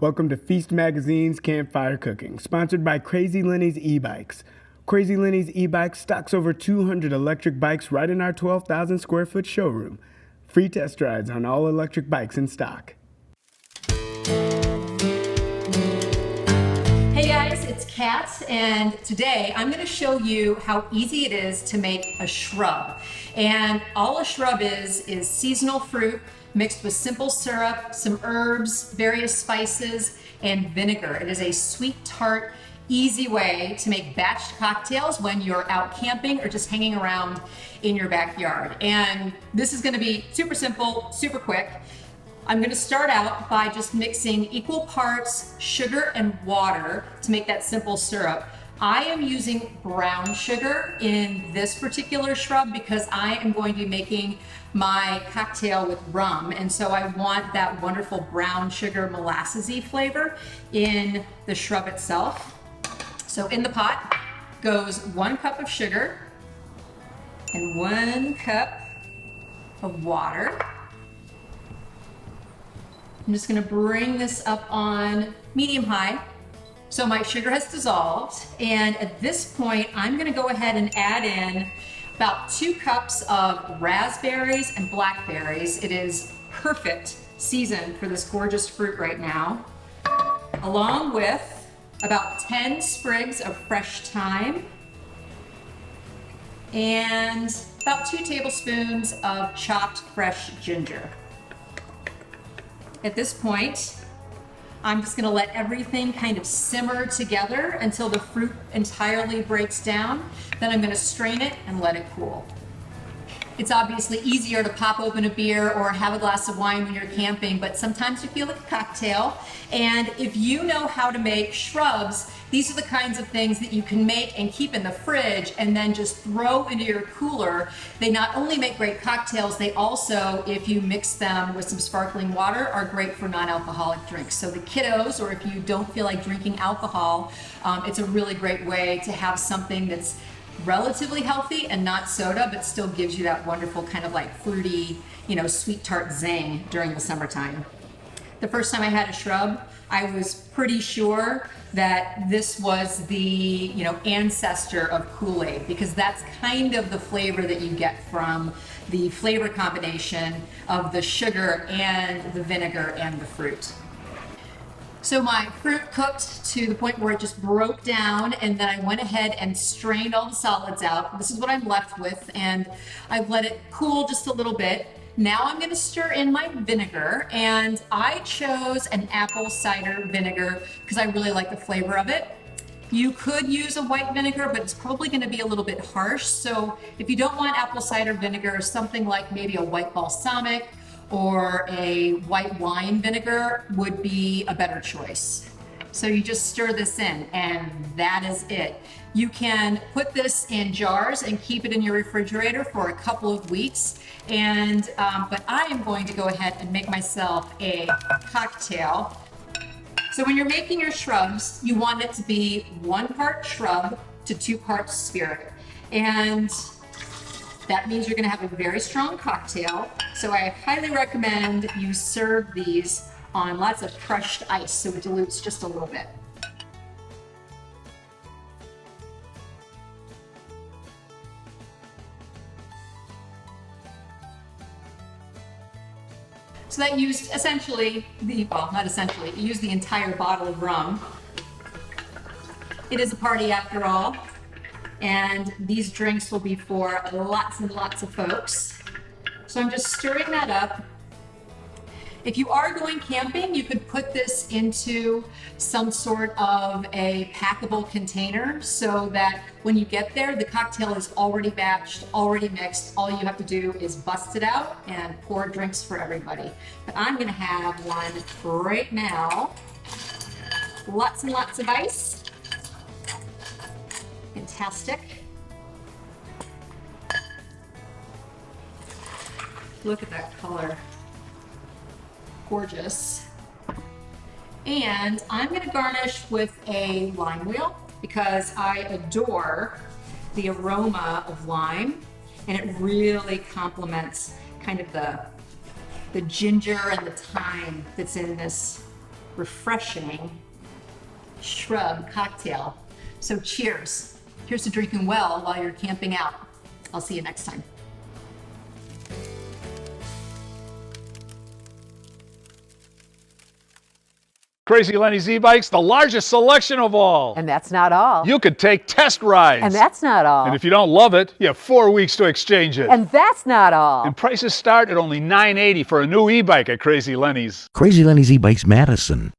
Welcome to Feast Magazine's Campfire Cooking, sponsored by Crazy Lenny's e-bikes. Crazy Lenny's e-bikes stocks over 200 electric bikes right in our 12,000 square foot showroom. Free test rides on all electric bikes in stock. Hey guys, it's Kat, and today I'm going to show you how easy it is to make a shrub. And all a shrub is seasonal fruit mixed with simple syrup, some herbs, various spices, and vinegar. It is a sweet, tart, easy way to make batched cocktails when you're out camping or just hanging around in your backyard. And this is going to be super simple, super quick. I'm going to start out by just mixing equal parts sugar and water to make that simple syrup. I am using brown sugar in this particular shrub because I am going to be making my cocktail with rum, and so I want that wonderful brown sugar molassesy flavor in the shrub itself. So in the pot goes 1 cup of sugar and 1 cup of water. I'm just going to bring this up on medium-high. So my sugar has dissolved, and at this point I'm going to go ahead and add in about 2 cups of raspberries and blackberries. It is perfect season for this gorgeous fruit right now, along with about 10 sprigs of fresh thyme and about 2 tablespoons of chopped fresh ginger. At this point, I'm just gonna let everything kind of simmer together until the fruit entirely breaks down. Then I'm gonna strain it and let it cool. It's obviously easier to pop open a beer or have a glass of wine when you're camping, but sometimes you feel like a cocktail. And if you know how to make shrubs, these are the kinds of things that you can make and keep in the fridge and then just throw into your cooler. They not only make great cocktails, they also, if you mix them with some sparkling water, are great for non-alcoholic drinks. So the kiddos, or if you don't feel like drinking alcohol, it's a really great way to have something that's relatively healthy and not soda, but still gives you that wonderful kind of like fruity, sweet tart zing during the summertime. The first time I had a shrub, I was pretty sure that this was the, ancestor of Kool-Aid, because that's kind of the flavor that you get from the flavor combination of the sugar and the vinegar and the fruit. So my fruit cooked to the point where it just broke down, and then I went ahead and strained all the solids out. This is what I'm left with, and I've let it cool just a little bit. Now I'm going to stir in my vinegar, and I chose an apple cider vinegar because I really like the flavor of it. You could use a white vinegar, but it's probably going to be a little bit harsh. So if you don't want apple cider vinegar, something like maybe a white balsamic or a white wine vinegar would be a better choice. So you just stir this in, and that is it. You can put this in jars and keep it in your refrigerator for a couple of weeks. And but I am going to go ahead and make myself a cocktail. So when you're making your shrubs, you want it to be 1 part shrub to 2 parts spirit. And that means you're going to have a very strong cocktail. So I highly recommend you serve these on lots of crushed ice so it dilutes just a little bit. So that used essentially it used the entire bottle of rum. It is a party after all, and these drinks will be for lots and lots of folks. So I'm just stirring that up. If you are going camping, you could put this into some sort of a packable container so that when you get there, the cocktail is already batched, already mixed. All you have to do is bust it out and pour drinks for everybody. But I'm gonna have one right now. Lots and lots of ice. Fantastic. Look at that color. Gorgeous. And I'm going to garnish with a lime wheel because I adore the aroma of lime, and it really complements kind of the ginger and the thyme that's in this refreshing shrub cocktail. So cheers. Here's to drinking well while you're camping out. I'll see you next time. Crazy Lenny's e-bikes, the largest selection of all. And that's not all. You could take test rides. And that's not all. And if you don't love it, you have 4 weeks to exchange it. And that's not all. And prices start at only $9.80 for a new e-bike at Crazy Lenny's. Crazy Lenny's e-bikes Madison.